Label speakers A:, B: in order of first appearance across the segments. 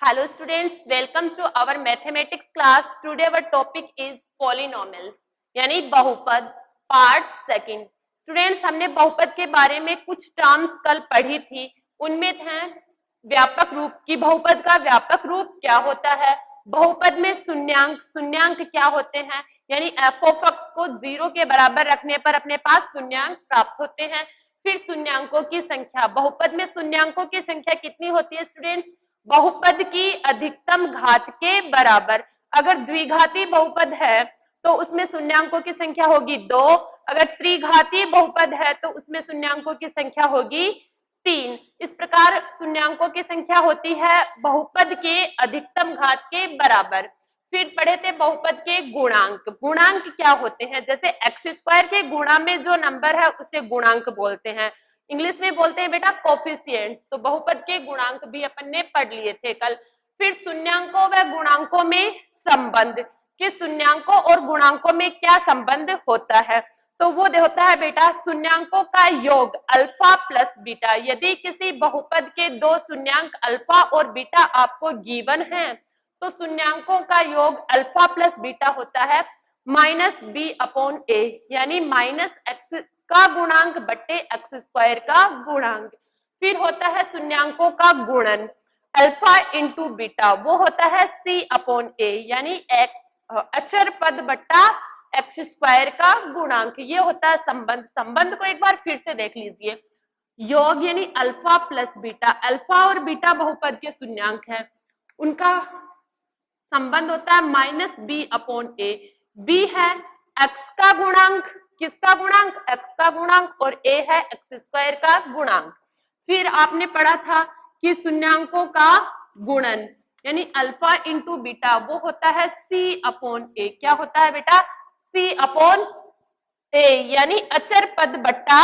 A: Hello students, welcome to our mathematics class. Today our topic is polynomials यानी बहुपद part second. Students हमने बहुपद के बारे में कुछ टर्म्स कल पढ़ी थी. उनमें हैं व्यापक रूप की बहुपद का व्यापक रूप क्या होता है, बहुपद में शून्यांक शून्यांक क्या होते हैं यानी एफ ऑफ एक्स को 0 के बराबर रखने पर अपने पास शून्यांक प्राप्त होते हैं. फिर शून्यांकों की संख्या, बहुपद में शून्यांकों की संख्या कितनी होती है स्टूडेंट्स, बहुपद की अधिकतम घात के बराबर. अगर द्विघाती बहुपद है तो उसमें शून्यांकों की संख्या होगी 2, अगर त्रिघाती बहुपद है तो उसमें शून्यांकों की संख्या होगी 3. इस प्रकार शून्यांकों की संख्या होती है बहुपद के अधिकतम घात के बराबर. फिर पढ़े थे बहुपद के गुणांक. गुणांक क्या होते हैं, जैसे एक्स स्क्वायर के गुणा में जो नंबर है उसे गुणांक बोलते हैं, इंग्लिश में बोलते हैं बेटा कोफिशिएंट. तो बहुपद के गुणांक भी अपन ने पढ़ लिए थे कल. फिर शून्यांकों व गुणांकों में संबंध, कि शून्यांकों और गुणांकों में क्या संबंध होता है, तो वो होता है बेटा शून्यांकों का योग अल्फा प्लस बीटा. यदि किसी बहुपद के दो शून्यांक अल्फा और बीटा आपको गिवन है तो शून्यांकों का योग अल्फा प्लस बीटा होता है माइनस बी अपॉन ए, यानी माइनस एक्स का गुणांक बट्टे एक्स स्क्वायर का गुणांक. फिर होता है शून्यांकों का गुणन अल्फा इंटू बीटा, वो होता है सी अपॉन ए, यानी एक अचर पद बट्टा एक्स स्क्वायर का गुणांक. ये होता है संबंध. संबंध को एक बार फिर से देख लीजिए. योग यानी अल्फा प्लस बीटा, अल्फा और बीटा बहुपद के शून्यांक है, उनका संबंध होता है माइनस बी अपॉन ए. बी है एक्स का गुणांक, किसका गुणांक, एक्स का गुणांक, और ए है एक्स स्क्वायर का गुणांक. फिर आपने पढ़ा था कि शून्यांकों का गुणन यानी अल्फा इंटू बीटा, वो होता है सी अपॉन ए. क्या होता है बेटा, सी अपॉन ए, यानी अचर पद बट्टा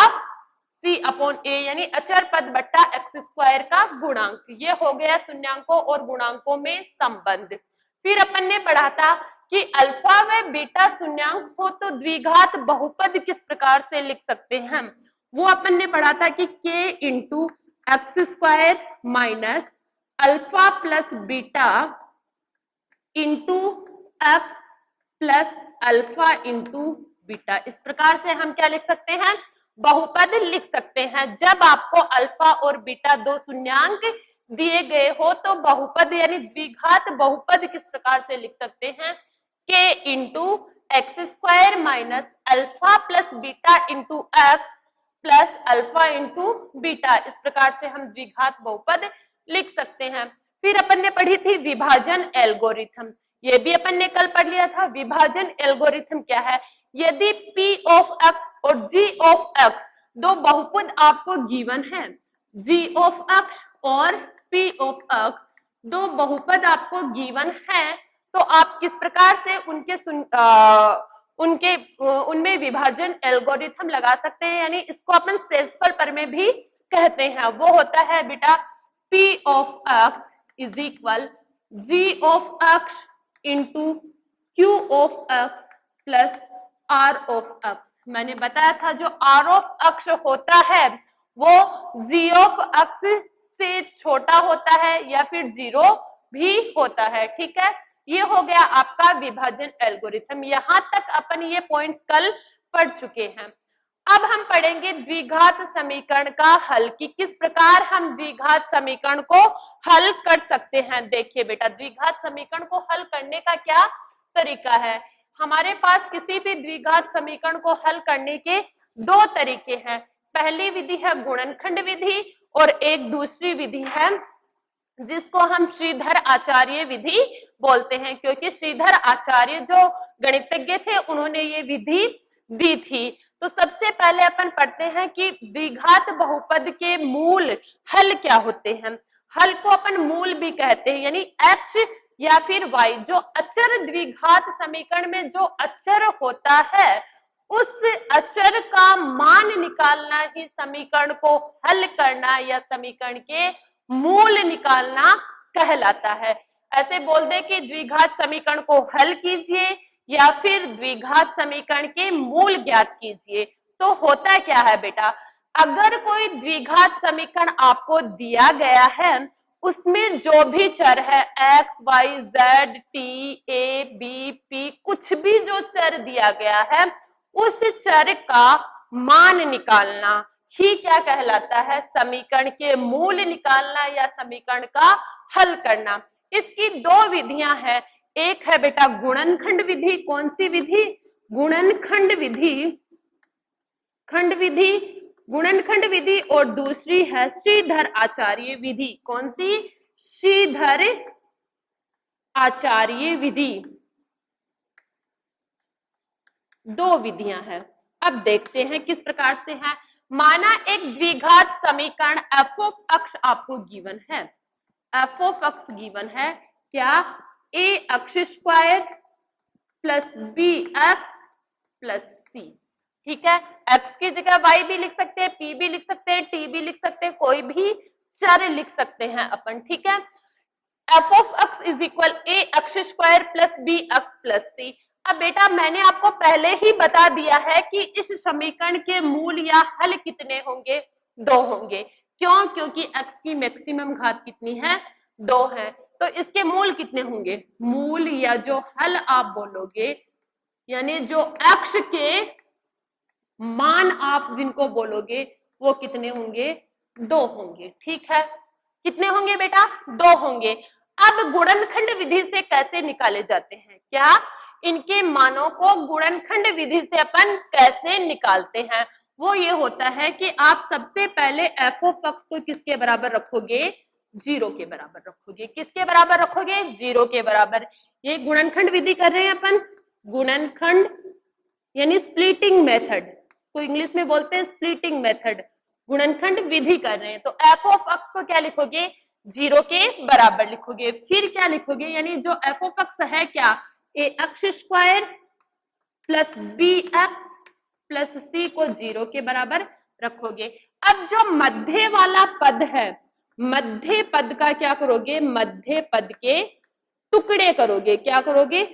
A: सी अपॉन ए, यानी अचर पद बट्टा एक्स स्क्वायर का गुणांक. ये हो गया शून्यांकों और गुणांकों में संबंध. फिर अपन ने पढ़ा था कि अल्फा व बीटा शून्यांक हो तो द्विघात बहुपद किस प्रकार से लिख सकते हैं, वो अपन ने पढ़ा था कि k into x square minus alpha plus beta into x plus alpha into beta. इस प्रकार से हम क्या लिख सकते हैं, बहुपद लिख सकते हैं. जब आपको अल्फा और बीटा दो शून्यांक दिए गए हो तो बहुपद यानी द्विघात बहुपद किस प्रकार से लिख सकते हैं, k into x square minus alpha plus beta into x plus alpha into beta. इस प्रकार से हम द्विघात बहुपद लिख सकते हैं. फिर अपन ने पढ़ी थी विभाजन एल्गोरिथम, ये भी अपन ने कल पढ़ लिया था. विभाजन एल्गोरिथम क्या है, यदि p ऑफ x और g ऑफ x दो बहुपद आपको गिवन है, g ऑफ x और p ऑफ x दो बहुपद आपको गिवन है, तो आप किस प्रकार से उनमें विभाजन एल्गोरिथम लगा सकते हैं, यानी इसको अपन सेल्सफल प्रमेय भी कहते हैं. वो होता है बेटा p of x is equal g of x into q of x plus r of x. मैंने बताया था जो r ऑफ x होता है वो g ऑफ x से छोटा होता है या फिर 0 भी होता है. ठीक है, ये हो गया आपका विभाजन एल्गोरिथम. यहां तक अपन ये पॉइंट्स कल पढ़ चुके हैं. अब हम पढ़ेंगे द्विघात समीकरण का हल, कि किस प्रकार हम द्विघात समीकरण को हल कर सकते हैं. देखिए बेटा, द्विघात समीकरण को हल करने का क्या तरीका है. हमारे पास किसी भी द्विघात समीकरण को हल करने के दो तरीके हैं. पहली विधि है गुणनखंड विधि और एक दूसरी विधि है जिसको हम श्रीधर आचार्य विधि बोलते हैं, क्योंकि श्रीधर आचार्य जो गणितज्ञ थे उन्होंने ये विधि दी थी. तो सबसे पहले अपन पढ़ते हैं कि द्विघात बहुपद के मूल हल क्या होते हैं. हल को अपन मूल भी कहते हैं, यानी x या फिर y. जो अचर द्विघात समीकरण में जो अचर होता है उस अचर का मान निकालना ही समीकरण को हल करना या समीकरण के मूल निकालना कहलाता है. ऐसे बोल दे कि द्विघात समीकरण को हल कीजिए या फिर द्विघात समीकरण के मूल ज्ञात कीजिए. तो होता क्या है बेटा, अगर कोई द्विघात समीकरण आपको दिया गया है उसमें जो भी चर है x, y, z, t, a, b, p, कुछ भी जो चर दिया गया है उस चर का मान निकालना ही क्या कहलाता है? समीकरण के मूल निकालना या समीकरण का हल करना। इसकी दो विधियां हैं, एक है बेटा गुणनखंड विधि। कौन सी विधि? गुणनखंड विधि, खंड विधि, गुणनखंड विधि, और दूसरी है श्रीधर आचार्य विधि। कौन सी? श्रीधर आचार्य विधि। दो विधियां हैं। अब देखते हैं किस प्रकार से है। माना एक द्विघात समीकरण एफ ऑफ एक्स आपको गिवन है। एफ ऑफ एक्स गिवन है क्या? A x square plus b x plus c. ठीक है, x की जगह y भी लिख सकते हैं, p भी लिख सकते हैं, t भी लिख सकते हैं, कोई भी चर लिख सकते हैं अपन। ठीक है, f of x is equal a x square plus b x plus c. अब बेटा मैंने आपको पहले ही बता दिया है कि इस समीकरण के मूल या हल कितने होंगे? 2 होंगे। क्यों? क्योंकि x की मैक्सिमम घात कितनी है? 2 है। तो इसके मूल कितने होंगे? मूल या जो हल आप बोलोगे, यानी जो x के मान आप जिनको बोलोगे वो कितने होंगे? 2 होंगे। ठीक है, कितने होंगे बेटा? 2 होंगे। अब गुणनखंड विधि से कैसे निकाले जाते हैं? क्या इनके मानों को गुणनखंड विधि से अपन कैसे निकालते हैं? वो ये होता है कि आप सबसे पहले एफ ऑफ एक्स को किसके बराबर रखोगे? 0 के बराबर रखोगे। किसके बराबर रखोगे? 0 के बराबर। ये गुणनखंड विधि कर रहे हैं अपन, गुणनखंड यानी स्प्लिटिंग मेथड, तो इंग्लिश में बोलते हैं स्प्लिटिंग मेथड। गुणनखंड विधि कर रहे हैं तो एफ ऑफ एक्स को क्या लिखोगे? 0 के बराबर लिखोगे। फिर क्या लिखोगे? यानी जो एफ ऑफ एक्स है क्या? A x square plus b x plus c को 0 के बराबर रखोगे। अब जो मध्य वाला पद है, मध्य पद का क्या करोगे? मध्य पद के टुकड़े करोगे। क्या करोगे?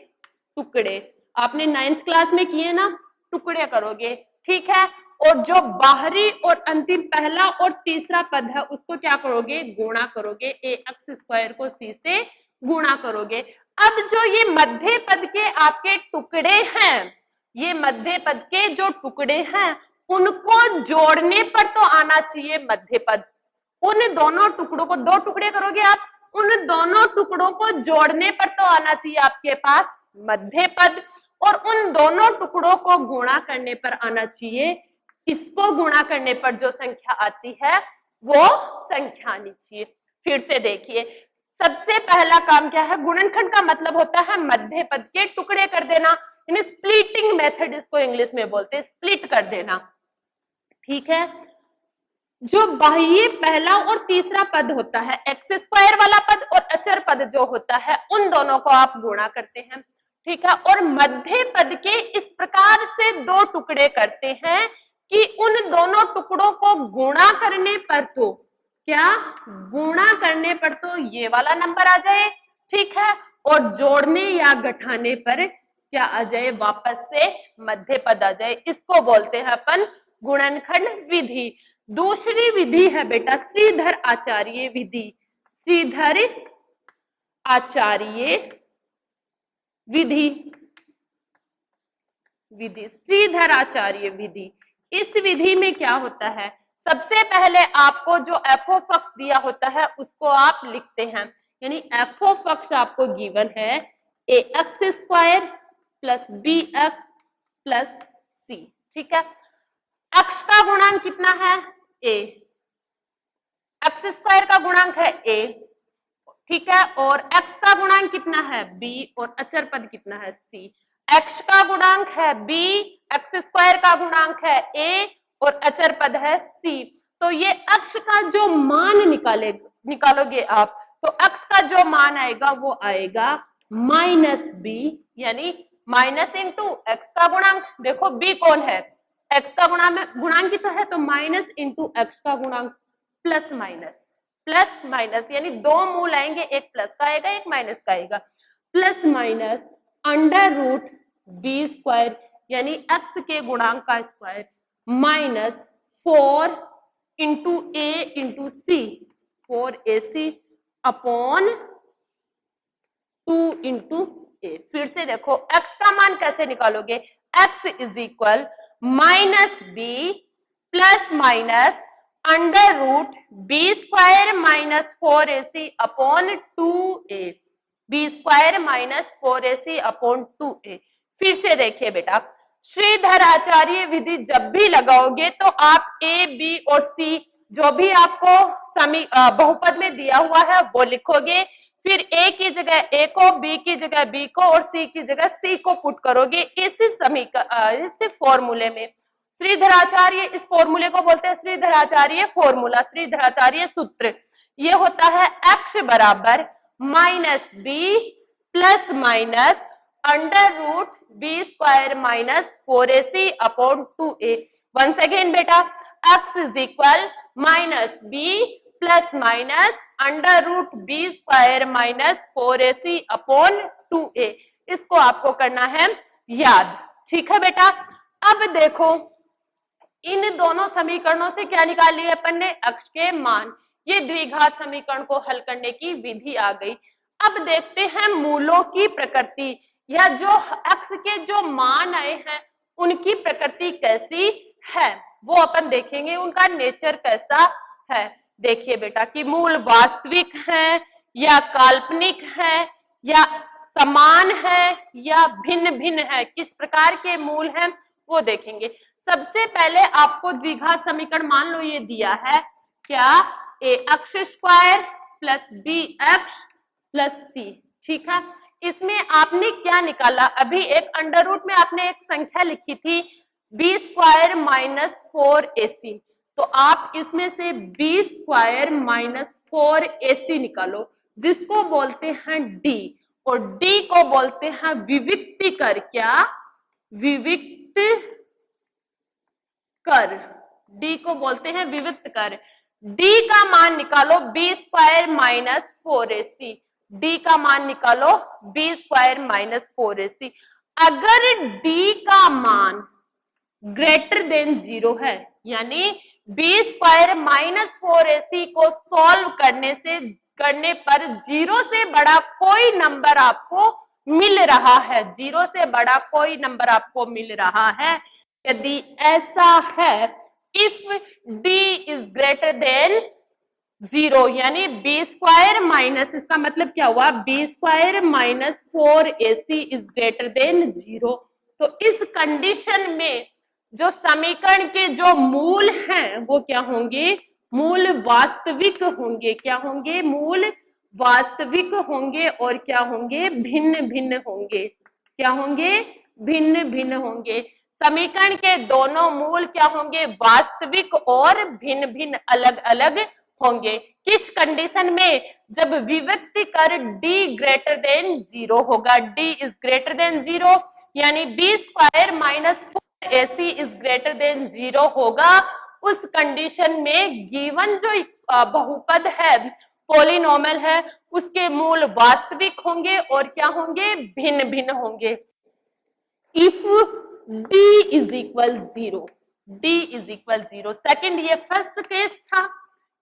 A: टुकड़े। आपने 9th क्लास में किए ना, टुकड़े करोगे। ठीक है, और जो बाहरी और अंतिम पहला और तीसरा पद है उसको क्या करोगे? गुणा करोगे। ए एक्स स्क्वायर को सी से गुणा करोगे। अब जो ये मध्य पद के आपके टुकड़े हैं, ये मध्य पद के जो टुकड़े हैं उनको जोड़ने पर तो आना चाहिए मध्य पद। उन दोनों टुकड़ों को, 2 टुकड़े करोगे आप, उन दोनों टुकड़ों को जोड़ने पर तो आना चाहिए आपके पास मध्य पद, और उन दोनों टुकड़ों को गुणा करने पर आना चाहिए, इसको गुणा करने पर जो संख्या आती है वो संख्या आनी चाहिए। फिर से देखिए, सबसे पहला काम क्या है? गुणनखंड का मतलब होता है मध्य पद के टुकड़े कर देना, यानी स्प्लिटिंग मेथड इसको इंग्लिश में बोलते हैं, स्प्लिट कर देना। ठीक है, जो बाह्य पहला और तीसरा पद होता है, एक्स स्क्वायर वाला पद और अचर पद जो होता है, उन दोनों को आप गुणा करते हैं। ठीक है, और मध्य पद के इस प्रकार से 2 टुकड़े करते हैं कि उन दोनों टुकड़ों को गुणा करने पर तो क्या? गुणा करने पर तो ये वाला नंबर आ जाए। ठीक है, और जोड़ने या घटाने पर क्या आ जाए? वापस से मध्य पद आ जाए। इसको बोलते हैं अपन गुणनखंड विधि। दूसरी विधि है बेटा श्रीधर आचार्य विधि। श्रीधर आचार्य विधि, श्रीधर आचार्य विधि। इस विधि में क्या होता है? सबसे पहले आपको जो एफ ऑफ एक्स दिया होता है उसको आप लिखते हैं, यानी एफ ऑफ एक्स आपको गिवन है a x square plus b x plus c. ठीक है, एक्स का गुणांक कितना है? ए, एक्स स्क्वायर का गुणांक है ए। ठीक है, और x का गुणांक कितना है? b, और अचर पद कितना है? c। x का गुणांक है b, एक्स स्क्वायर का गुणांक है a, और अचर पद है c। तो ये x का जो मान निकालोगे आप, तो x का जो मान आएगा वो आएगा -b, यानी माइनस इंटू एक्स का गुणांक। देखो b कौन है? x का गुणांक ही तो है, तो माइनस इंटू एक्स का गुणांक प्लस माइनस, प्लस माइनस, यानी 2 मूल आएंगे, एक प्लस का आएगा एक माइनस का आएगा, plus minus under root B square, यानी एक्स के गुणांक का square, minus 4 into A into C, 4ac upon 2 into A. फिर से देखो x का मान कैसे निकालोगे, x is equal minus B plus minus under root B square minus 4ac upon 2a, B square minus 4ac upon 2a। फिर से देखिए बेटा, श्रीधराचार्य विधि जब भी लगाओगे तो आप a, b और c जो भी आपको बहुपद में दिया हुआ है वो लिखोगे, फिर a की जगह a को, b की जगह b को और c की जगह c को पुट करोगे इस फॉर्मूले में। श्रीधराचार्य इस फॉर्मूले को बोलते हैं श्रीधराचार्य फॉर्मूला, श्रीधराचार्य सूत्र। ये होता है x बराबर minus B plus minus under root B square minus 4ac upon 2a। Once again बेटा, x is equal minus B plus minus under root B square minus 4ac upon 2a। इसको आपको करना है याद, ठीक है बेटा। अब देखो इन दोनों समीकरणों से क्या निकाल लिया अपन ने, x के मान। ये द्विघात समीकरण को हल करने की विधि आ गई। अब देखते हैं मूलों की प्रकृति, या जो x के जो मान आए हैं उनकी प्रकृति कैसी है वो अपन देखेंगे, उनका नेचर कैसा है। देखिए बेटा कि मूल वास्तविक है या काल्पनिक है या समान है या भिन्न भिन्न है, किस प्रकार के मूल हैं वो देखेंगे। सबसे पहले आपको द्विघात समीकरण मान लो ये दिया है क्या, a x square plus b x plus c, ठीक है। इसमें आपने क्या निकाला, अभी एक अंडर रूट में आपने एक संख्या लिखी थी बी स्क्वायर माइनस 4ac, तो आप इसमें से बी स्क्वायर माइनस 4ac निकालो, जिसको बोलते हैं d, और d को बोलते हैं विविक्ति कर। क्या, विविक्त कर, d को बोलते हैं विविक्त कर। d का मान निकालो B square minus 4ac, d का मान निकालो बी स्क्वायर माइनस 4ac। अगर d का मान ग्रेटर देन 0 है, यानी बी स्क्वायर माइनस 4ac को सॉल्व करने पर 0 से बड़ा कोई नंबर आपको मिल रहा है, 0 से बड़ा कोई नंबर आपको मिल रहा है, यदि ऐसा है, if d is greater than 0, यानी बी स्क्वायर माइनस, इसका मतलब क्या हुआ, B square minus 4ac is greater than 0। तो इस कंडीशन में जो समीकरण के जो मूल हैं वो क्या होंगे, मूल वास्तविक होंगे। क्या होंगे, मूल वास्तविक होंगे और क्या होंगे, भिन्न भिन्न होंगे। क्या होंगे, भिन्न भिन्न होंगे। समीकरण के दोनों मूल क्या होंगे, वास्तविक और भिन्न भिन्न अलग अलग होंगे। किस कंडीशन में, जब विविक्ति कर d ग्रेटर देन 0 होगा, d इज ग्रेटर देन 0, यानी B square minus 4ac is greater than 0 होगा। उस कंडीशन में गिवन जो बहुपद है, पॉलिनोमियल है, उसके मूल वास्तविक होंगे और क्या होंगे, भिन्न भिन्न होंगे। If d is equal 0, d is equal 0। Second, ये फर्स्ट केस था,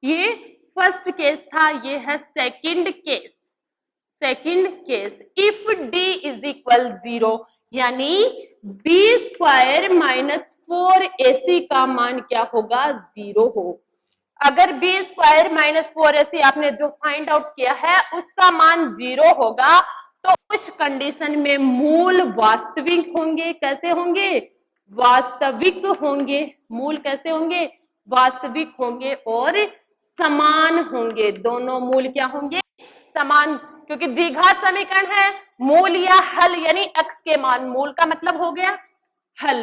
A: ये फर्स्ट केस था, ये है second case. Second case, if d is equal 0, यानी बी स्क्वायर माइनस 4ac का मान क्या होगा, 0 हो। अगर बी स्क्वायर माइनस 4ac आपने जो फाइंड आउट किया है उसका मान 0 होगा, तो उस कंडीशन में मूल वास्तविक होंगे। कैसे होंगे, वास्तविक होंगे। मूल कैसे होंगे, वास्तविक होंगे और समान होंगे। दोनों मूल क्या होंगे, समान, क्योंकि द्विघात समीकरण है। मूल या हल, यानी x के मान, मूल का मतलब हो गया हल।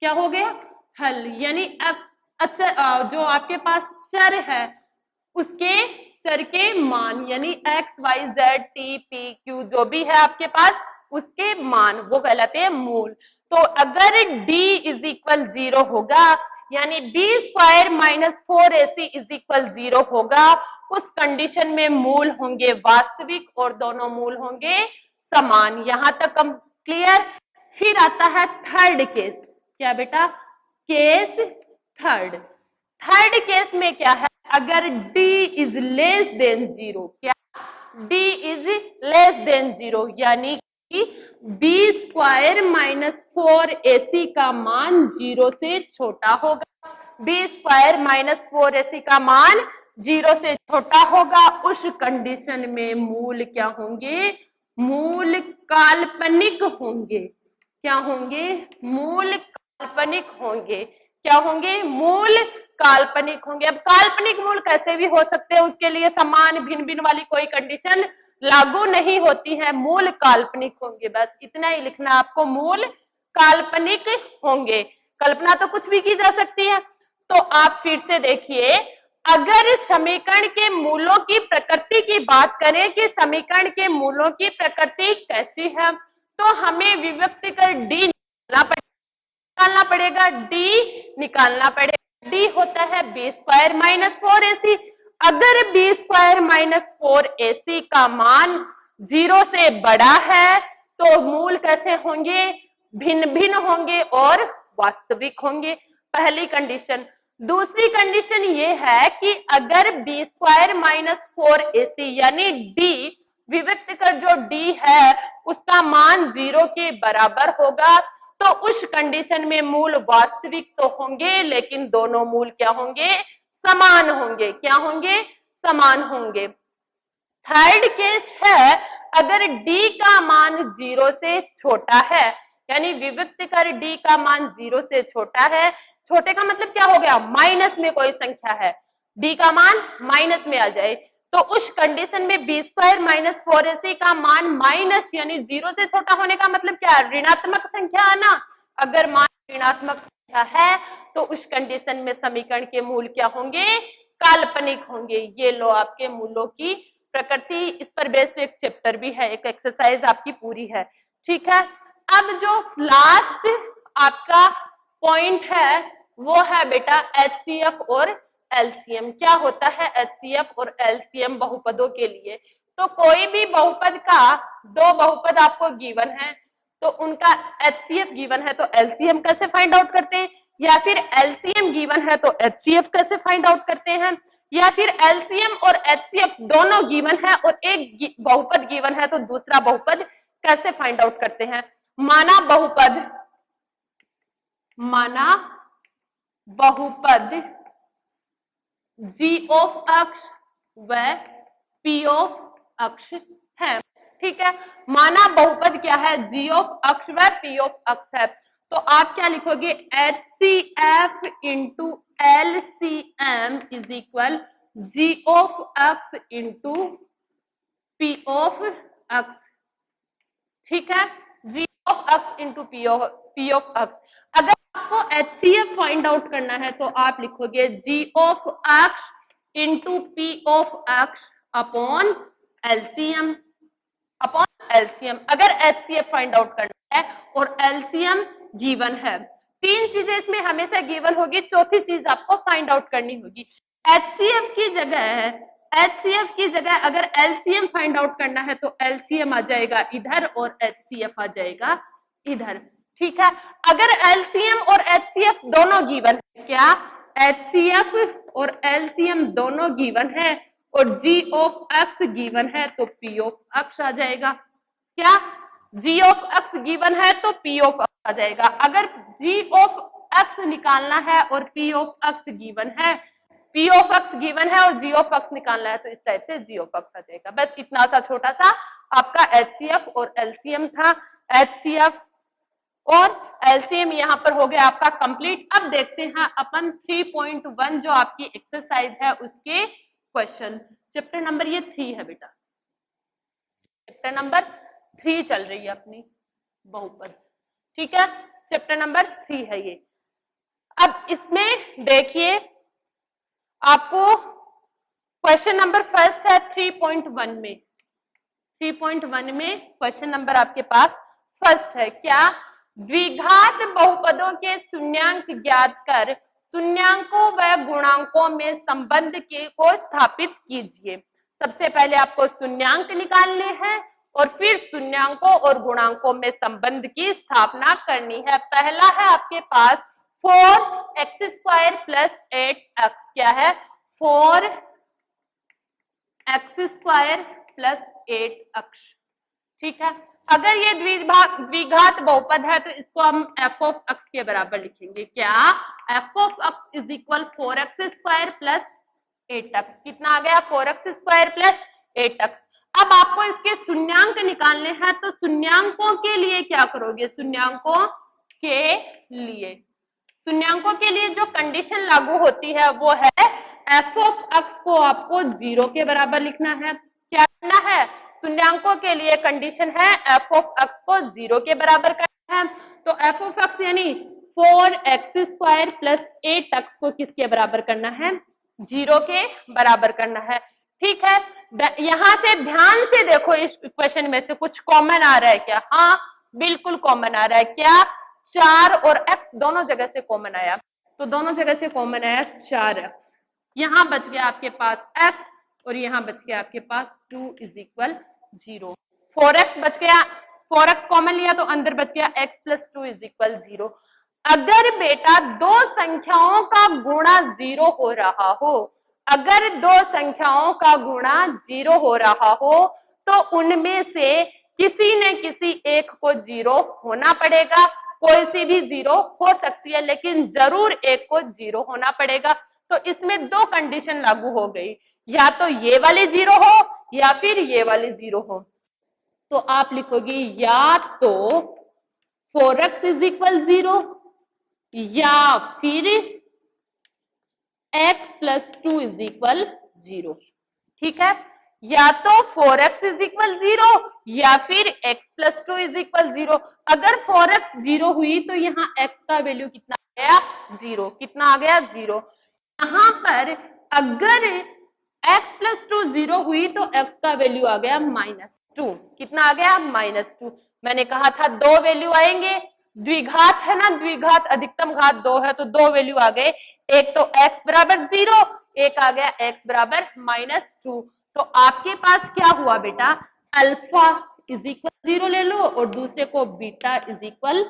A: क्या हो गया, हल, यानी जो आपके पास चर है उसके चर के मान, यानी x, y, z, t, p, q जो भी है आपके पास उसके मान, वो कहलाते हैं मूल। तो अगर d इज इक्वल 0 होगा, यानी B square minus 4ac is equal 0 होगा, उस कंडीशन में मूल होंगे वास्तविक और दोनों मूल होंगे समान। यहां तक हम क्लियर। फिर आता है थर्ड केस। क्या बेटा, केस थर्ड। थर्ड केस में क्या है, अगर d इज लेस देन 0, क्या d इज लेस देन 0, यानी कि b स्क्वायर माइनस 4ac का मान 0 से छोटा होगा। b स्क्वायर माइनस 4ac का मान 0 से छोटा होगा। उस कंडीशन में मूल क्या होंगे? मूल काल्पनिक होंगे। क्या होंगे? मूल काल्पनिक होंगे। क्या होंगे? मूल काल्पनिक होंगे। अब काल्पनिक मूल कैसे भी हो सकते हैं, उसके लिए समान भिन्न भिन्न वाली कोई कंडीशन लागू नहीं होती है। मूल काल्पनिक होंगे, बस इतना ही लिखना आपको, मूल काल्पनिक होंगे। कल्पना तो कुछ भी की जा सकती है। तो आप फिर से देखिए, अगर समीकरण के मूलों की प्रकृति की बात करें कि समीकरण के मूलों की प्रकृति कैसी है, तो हमें विभक्त कर डी निकालना पड़ेगा। डी निकालना पड़ेगा। डी होता है बी स्क्वायर माइनस 4ac। अगर बी स्क्वायर माइनस 4ac का मान 0 से बड़ा है तो मूल कैसे होंगे? भिन्न भिन्न होंगे और वास्तविक होंगे, पहली कंडीशन। दूसरी कंडीशन ये है कि अगर बी स्क्वायर माइनस 4ac यानी डी विभक्त कर जो डी है उसका मान 0 के बराबर होगा, तो उस कंडीशन में मूल वास्तविक तो होंगे, लेकिन दोनों मूल क्या होंगे? समान होंगे। क्या होंगे? समान होंगे। थर्ड केस है, अगर d का मान 0 से छोटा है, यानी विभक्त कर d का मान 0 से छोटा है। छोटे का मतलब क्या हो गया? माइनस में कोई संख्या है, d का मान माइनस में आ जाए, तो उस कंडीशन में बी स्क्वायर माइनस 4ac का मान माइनस यानी 0 से छोटा होने का मतलब क्या है? ऋणात्मक संख्या है ना। अगर मान ऋणात्मक संख्या है तो उस कंडीशन में समीकरण के मूल क्या होंगे? काल्पनिक होंगे। ये लो आपके मूलों की प्रकृति, इस पर बेस्ड एक चैप्टर भी है, एक एक्सरसाइज आपकी पूरी है। ठीक है, अब जो लास्ट आपका पॉइंट है वो है बेटा HCF और LCM। क्या होता है HCF और LCM बहुपदों के लिए? तो कोई भी बहुपद का दो बहुपद आपको गिवन है तो उनका HCF गिवन है तो LCM कैसे फाइंड आउट करते हैं, या फिर LCM गिवन है तो HCF कैसे फाइंड आउट करते हैं, या फिर LCM और HCF दोनों गिवन है और एक बहुपद गिवन है तो दूसरा बहुपद कैसे फाइंड आउट करते हैं? माना बहुपद G ऑफ अक्ष व P ऑफ अक्ष है। ठीक है, माना बहुपद क्या है? G ऑफ अक्ष व P ऑफ अक्ष है। तो आप क्या लिखोगे? HCF into LCM is equal G of अक्ष इंटू P ऑफ अक्ष। ठीक है, G ऑफ अक्ष इंटू P ऑफ अक्ष। अगर आपको HCF फाइंड आउट करना है तो आप लिखोगे G ऑफ अक्ष इंटू P ऑफ अक्ष अपॉन LCM अगर HCF फाइंड आउट करना है और LCM गिवन है। तीन चीजें इसमें हमेशा गिवन होगी, चौथी चीज आपको फाइंड आउट करनी होगी। HCF की जगह अगर LCM फाइंड आउट करना है तो LCM आ जाएगा इधर और HCF आ जाएगा इधर। ठीक है, अगर LCM और HCF दोनों गिवन है, क्या HCF और LCM दोनों गिवन है और G ऑफ X गिवन है तो P ऑफ X आ जाएगा। क्या G ऑफ X गिवन है तो P ऑफ X आ जाएगा। अगर G ऑफ X निकालना है और P ऑफ X गिवन है, P ऑफ X गिवन है और G ऑफ X निकालना है तो इस टाइप से G ऑफ X आ जाएगा। बस इतना सा छोटा सा आपका HCF और LCM था। HCF और LCM यहाँ पर हो गया आपका कंप्लीट। अब देखते हैं अपन 3.1 जो आपकी एक्सरसाइज है उसके क्वेश्चन। चैप्टर नंबर ये 3 है बेटा, चैप्टर नंबर 3 चल रही है अपनी बहुपद। ठीक है, चैप्टर नंबर 3 है ये। अब इसमें देखिए आपको क्वेश्चन नंबर फर्स्ट है 3.1 में। 3.1 में क्वेश्चन नंबर आपके पास फर्स्ट है, क्या द्विघात बहुपदों के शून्यांक ज्ञात कर शून्यांकों व गुणांकों में संबंध को स्थापित कीजिए। सबसे पहले आपको शून्यांक निकालने हैं और फिर शून्यांकों और गुणांकों में संबंध की स्थापना करनी है। पहला है आपके पास 4x² प्लस 8x। क्या है? 4x² प्लस 8 अक्ष। ठीक है, अगर ये द्विघात बहुपद है तो इसको हम एफ ऑफ एक्स के बराबर लिखेंगे। क्या? F of x is equal 4x² plus 8x। कितना आ गया? 4x² plus 8x। अब आपको इसके शून्यांक निकालने हैं, तो शून्यांकों के लिए क्या करोगे? शून्यांकों के लिए जो कंडीशन लागू होती है वो है एफ ऑफ एक्स को आपको 0 के बराबर लिखना है। क्या करना है? शून्यांकों के लिए कंडीशन है एफ ऑफ एक्स को 0 के बराबर करना है। तो एफ ऑफ एक्स यानी 4x² प्लस 8x को किसके बराबर करना है? 0 के बराबर करना है। ठीक है, यहां से ध्यान से देखो, इस इक्वेशन में से कुछ कॉमन आ रहा है क्या? हाँ, बिल्कुल कॉमन आ रहा है। क्या? 4 और x दोनों जगह से कॉमन आया, तो दोनों जगह से कॉमन आया 4x। यहां बच गया आपके पास x और यहां बच गया आपके पास 2 इज इक्वल 0। 4x बच गया, 4x कॉमन लिया तो अंदर बच गया x प्लस 2 इज इक्वल 0। अगर बेटा दो संख्याओं का गुणा 0 हो रहा हो, अगर दो संख्याओं का गुणा 0 हो रहा हो, तो उनमें से किसी न किसी एक को 0 होना पड़ेगा। कोई सी भी 0 हो सकती है, लेकिन जरूर एक को 0 होना पड़ेगा। तो इसमें दो कंडीशन लागू हो गई, या तो ये वाली 0 हो या फिर ये वाली 0 हो। तो आप लिखोगी या तो 4x इज इक्वल 0 या फिर x प्लस 2 इज इक्वल 0। ठीक है, या तो 4x इज इक्वल 0 या फिर x प्लस 2 इज इक्वल 0। अगर 4x 0 हुई तो यहाँ x का वैल्यू कितना आ गया? 0। कितना आ गया? 0। यहां पर अगर x प्लस 2 0 हुई तो x का वैल्यू आ गया -2। कितना आ गया? -2। मैंने कहा था दो वैल्यू आएंगे, द्विघात है ना, द्विघात अधिकतम घात 2 है, तो दो वैल्यू आ गए। एक तो x बराबर 0, एक आ गया x बराबर -2। तो आपके पास क्या हुआ बेटा? अल्फा इज इक्वल 0 ले लो और दूसरे को बीटा इज इक्वल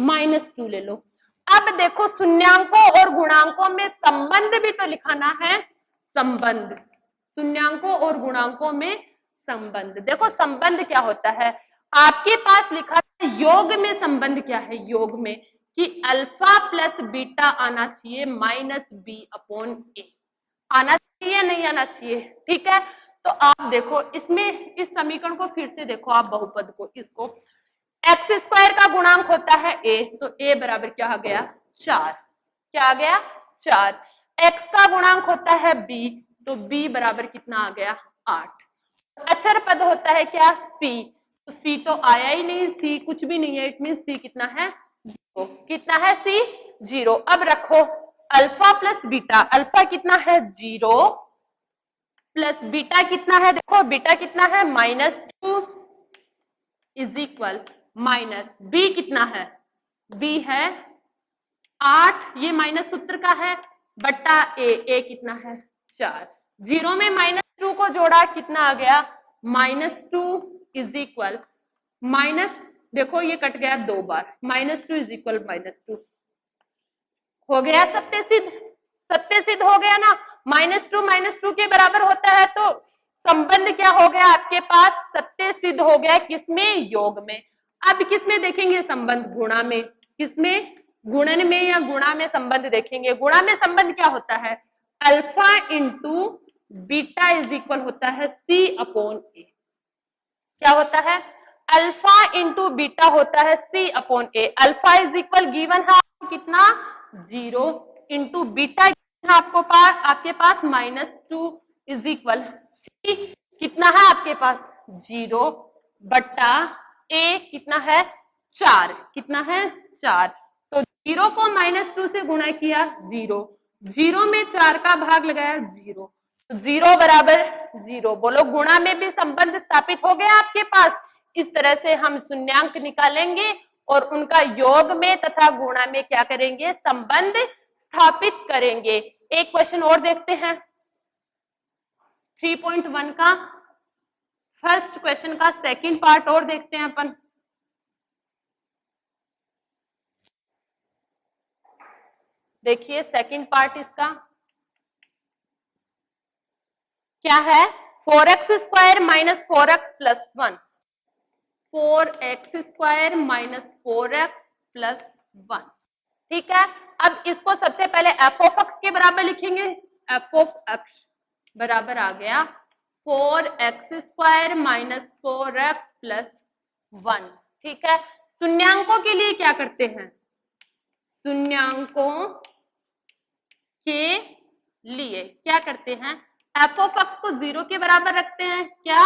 A: -2 ले लो। अब देखो, शून्यांकों और गुणांकों में संबंध भी तो लिखाना है। संबंध, शून्यांकों और गुणांकों में संबंध। देखो संबंध क्या होता है, आपके पास लिखा है योग में संबंध क्या है? योग में कि अल्फा प्लस बीटा आना चाहिए -b/a। आना चाहिए नहीं आना चाहिए? ठीक है, तो आप देखो इसमें इस समीकरण को फिर से देखो, आप बहुपद को, इसको x² का गुणांक होता है a, तो a बराबर क्या आ गया? 4। क्या आ गया? 4। x का गुणांक होता है b, तो b बराबर कितना आ गया? 8। अचर पद होता है क्या? c, तो c तो आया ही नहीं, c कुछ भी नहीं है, इट मीन c कितना है? 0। कितना है c? 0। अब रखो अल्फा प्लस बीटा, अल्फा कितना है? 0 प्लस बीटा कितना है? देखो बीटा कितना है? -2 इज इक्वल माइनस बी कितना है? बी है 8, ये माइनस सूत्र का है, बट्टा ए कितना है? 4। 0 में -2 को जोड़ा, कितना आ गया? -2 इज इक्वल माइनस, देखो ये कट गया 2 बार, -2 इज इक्वल -2 हो गया सत्य सिद्ध। सत्य सिद्ध हो गया ना, -2 के बराबर होता है, तो संबंध क्या हो गया आपके पास? सत्य सिद्ध हो गया। किसमें? योग में। अब किसमें देखेंगे संबंध? गुणा में। किसमें? गुणन में या गुणा में संबंध देखेंगे। गुणा में संबंध क्या होता है? Alpha into beta is equal होता है c/a। क्या होता है? अल्फा इंटू बीटा होता है c/a। Alpha is equal given है आपको कितना? 0 इंटू बीटा आपके पास -2 इज इक्वल c कितना है आपके पास? 0 बट्टा a कितना है? 4। कितना है? 4। तो 0 को -2 से गुणा किया 0, 0 में 4 का भाग लगाया 0, तो 0 बराबर 0। बोलो गुणा में भी संबंध स्थापित हो गया आपके पास। इस तरह से हम शून्यांक निकालेंगे और उनका योग में तथा गुणा में क्या करेंगे? संबंध स्थापित करेंगे। एक क्वेश्चन और देखते हैं 3.1 का, फर्स्ट क्वेश्चन का सेकंड पार्ट और देखते हैं अपन। देखिए सेकंड पार्ट इसका क्या है? 4x² minus 4x plus 1, 4x² minus 4x plus 1। ठीक है, अब इसको सबसे पहले f ऑफ x के बराबर लिखेंगे। f ऑफ x बराबर आ गया 4x² माइनस 4x प्लस 1। ठीक है, शून्यांकों के लिए क्या करते हैं, शून्यांकों के लिए क्या करते हैं, f ऑफ x को 0 के बराबर रखते हैं। क्या,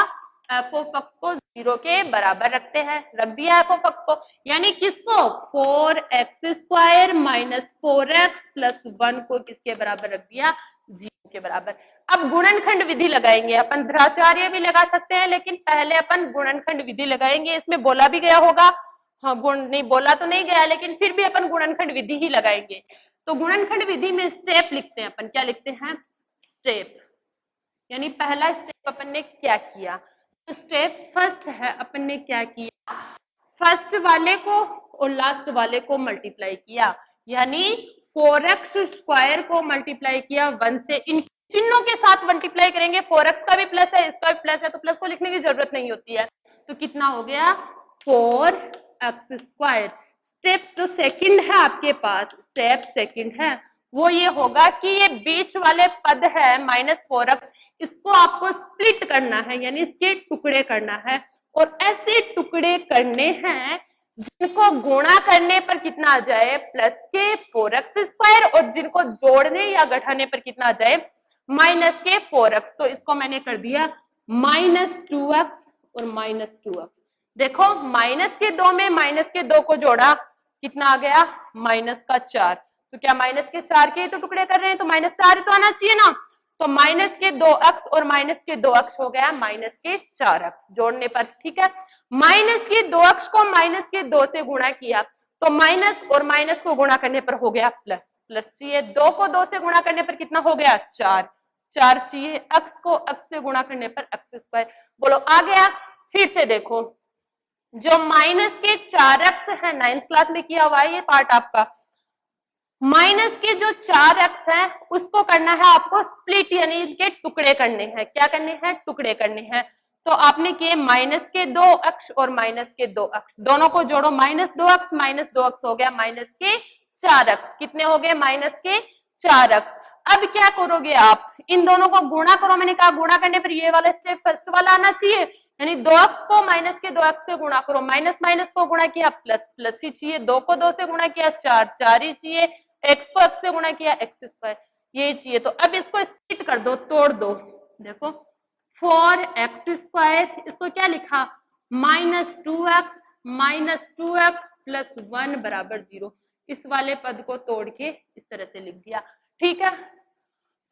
A: f ऑफ x को 0 के बराबर रखते हैं, रख दिया f ऑफ x को, यानी किसको, 4x² माइनस 4x प्लस 1 को किसके बराबर रख दिया, 0 के बराबर। अब गुणनखंड विधि लगाएंगे, अपन द्विचार्य भी लगा सकते हैं, लेकिन पहले अपन गुणनखंड विधि लगाएंगे। इसमें बोला भी गया होगा, हाँ गुण नहीं बोला तो नहीं गया, लेकिन फिर भी अपन गुणनखंड विधि ही लगाएंगे। तो गुणनखंड विधि में स्टेप लिखते हैं अपन, क्या लिखते हैं, स्टेप, यानी पहला स्टेप अपन ने क्या किया, तो स्टेप फर्स्ट है, अपन ने क्या किया, फर्स्ट वाले को और लास्ट वाले को मल्टीप्लाई किया, यानी 4x² को मल्टीप्लाई किया 1 से, इन चिन्हों के साथ मल्टीप्लाई करेंगे, 4x का भी प्लस है, इसका भी प्लस है, तो प्लस को लिखने की जरूरत नहीं होती है। तो कितना हो गया, 4x²। स्टेप जो सेकंड है आपके पास, स्टेप सेकंड है वो ये होगा कि ये बीच वाले पद है -4x, इसको आपको स्प्लिट करना है, यानी इसके टुकड़े करना है, और ऐसे टुकड़े करने हैं जिनको गुणा करने पर कितना आ जाए, प्लस के 4x², और जिनको जोड़ने या घटाने पर कितना आ जाए, माइनस के 4x। तो इसको मैंने कर दिया -2x और -2x। देखो माइनस के 2 में माइनस के 2 को जोड़ा, कितना आ गया, -4। तो क्या माइनस के 4 के तो टुकड़े कर रहे हैं, तो -4 तो आना चाहिए ना, तो माइनस के 2x और माइनस के 2x हो गया माइनस के 4x जोड़ने पर। ठीक है, माइनस के 2x को माइनस के 2 से गुणा किया, तो माइनस और माइनस को गुणा करने पर हो गया प्लस, प्लस चाहिए, 2 को 2 से गुणा करने पर कितना हो गया, 4, 4 चाहिए, x को x से गुणा करने पर x²। बोलो आ गया। फिर से देखो, जो माइनस के 4x है, 9th क्लास में किया हुआ है ये पार्ट आपका, माइनस के जो 4x है उसको करना है आपको स्प्लिट, यानी इनके टुकड़े करने हैं। क्या करने हैं, टुकड़े करने हैं। तो आपने किए माइनस के 2x और माइनस के 2x, दोनों को जोड़ो, -2x हो गया माइनस के 4x, कितने हो गए, माइनस के 4x। अब क्या करोगे आप, इन दोनों को गुणा करो, मैंने कहा गुणा करने पर ये वाला स्टेप फर्स्ट वाला आना चाहिए, यानी 2x को माइनस के 2x से गुणा करो, माइनस माइनस को गुणा किया प्लस, प्लस ही चाहिए, 2 को 2 से गुणा किया 4, 4 ही चाहिए, x को x से गुणा किया x², ये चाहिए। तो अब इसको स्प्लिट कर दो, तोड़ दो, देखो 4x², इसको क्या लिखा, -2x प्लस 1 बराबर 0। इस वाले पद को तोड़ के इस तरह से लिख दिया। ठीक है,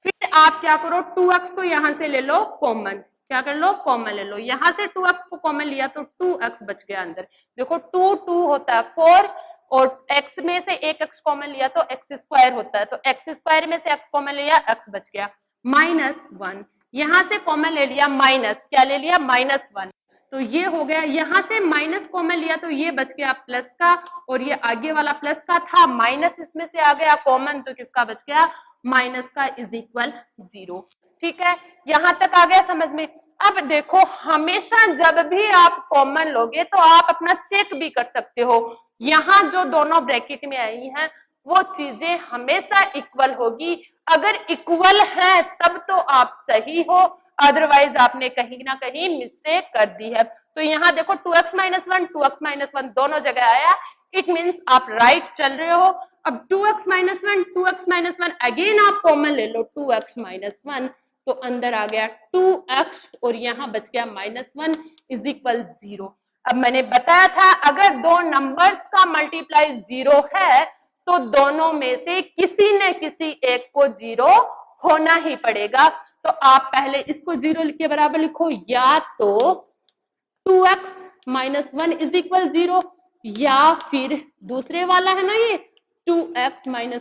A: फिर आप क्या करो, 2x को यहां से ले लो कॉमन, क्या कर लो, कॉमन ले लो, यहां से 2x को कॉमन लिया तो 2x बच गया अंदर। देखो 2 2 होता है 4, और x में से एक x कॉमन लिया तो x² होता है, तो x² में से x कॉमन लिया, x बच गया, -1, यहां से कॉमन ले लिया माइनस, क्या ले लिया, -1, तो ये हो गया, यहां से माइनस कॉमन लिया तो ये बच गया प्लस का, और ये आगे वाला प्लस का था, माइनस इसमें से आ गया कॉमन, तो किसका बच गया, माइनस का = 0। ठीक है, यहां तक आ गया समझ में। अब देखो, हमेशा जब भी आप कॉमन लोगे तो आप अपना चेक भी कर सकते हो, यहाँ जो दोनों ब्रैकेट में आई हैं वो चीजें हमेशा इक्वल होगी, अगर इक्वल है तब तो आप सही हो, अदरवाइज आपने कहीं ना कहीं मिस्टेक कर दी है। तो यहाँ देखो 2x - 1 2x - 1 दोनों जगह आया, इट मीन्स आप राइट चल रहे हो। अब 2x - 1 2x - 1 अगेन आप कॉमन ले लो, 2x - 1, तो अंदर आ गया 2x और यहाँ बच गया -1 = 0। अब मैंने बताया था अगर दो नंबर्स का मल्टीप्लाई 0 है तो दोनों में से किसी न किसी एक को 0 होना ही पड़ेगा। तो आप पहले इसको 0 के बराबर लिखो, या तो 2x - 1 = 0, या फिर दूसरे वाला है ना ये 2x - 1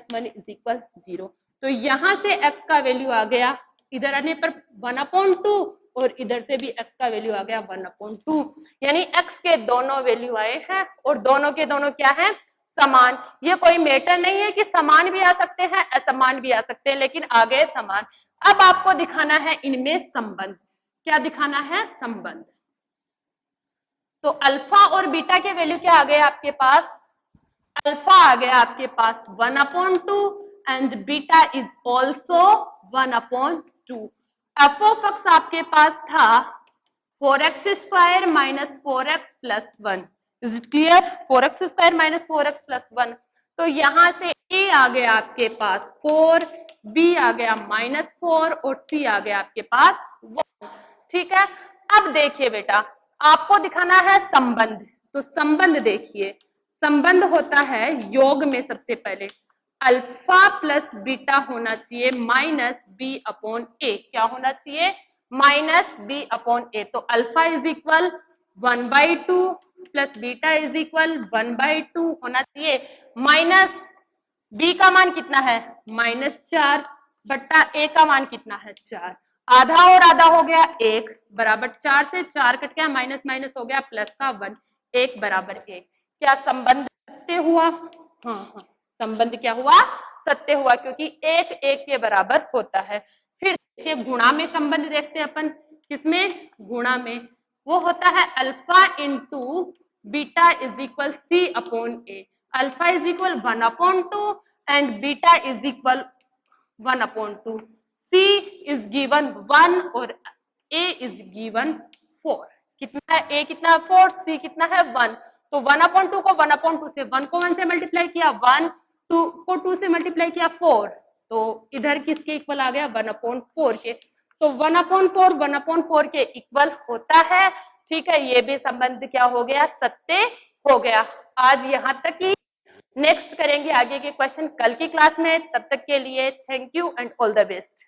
A: = 0। तो यहां से x का वैल्यू आ गया, इधर आने पर 1/2 और इधर से भी x का वैल्यू आ गया 1/2, यानी x के दोनों वैल्यू आए हैं और दोनों के दोनों क्या है, समान। ये कोई मैटर नहीं है कि समान भी आ सकते हैं असमान भी आ सकते हैं, लेकिन आ गए समान। अब आपको दिखाना है इनमें संबंध। क्या दिखाना है, संबंध। तो अल्फा और बीटा के वैल्यू क्या आ गए आपके पास, अल्फा आ गया आपके पास 1/2 and beta is also 1/2। F of x आपके पास था 4x² minus 4x plus 1। Is it clear, 4x² minus 4x plus 1। तो यहां से a आ गया आपके पास 4, b आ गया -4 और c आ गया आपके पास 1। ठीक है, अब देखिए बेटा, आपको दिखाना है संबंध। तो संबंध देखिए, संबंध होता है योग में सबसे पहले अल्फा प्लस बीटा होना चाहिए माइनस बी अपॉन ए। क्या होना चाहिए, माइनस बी अपॉन ए। तो alpha is equal 1/2 plus beta is equal 1/2 होना चाहिए। माइनस बी का मान कितना है, -4 बट्टा ए का मान कितना है 4। आधा और आधा हो गया 1 बराबर 4 से 4 कट गया, माइनस माइनस हो गया प्लस का 1, 1 बराबर 1। क्या संबंध सत्य हुआ, हाँ, संबंध क्या हुआ, सत्य हुआ, क्योंकि 1 1 के बराबर होता है। फिर देखिए गुणा में संबंध देखते हैं अपन, किसमें, गुणा में। वो होता है alpha into beta is equal C upon A. Alpha is equal 1/2 and beta is equal 1/2। C इज गिवन 1 और A इज गिवन 4। कितना है, A कितना है 4, C कितना है 1। तो 1/2 को 1/2 से, 1 को 1 से मल्टीप्लाई किया 1, 2 को 2 से मल्टीप्लाई किया 4। तो इधर किसके इक्वल आ गया, 1/4 के। तो 1/4 1/4 के इक्वल होता है। ठीक है, ये भी संबंध क्या हो गया, सत्य हो गया। आज यहां तक ही, नेक्स्ट करेंगे आगे के क्वेश्चन कल की क्लास में। तब तक के लिए thank you and all the best.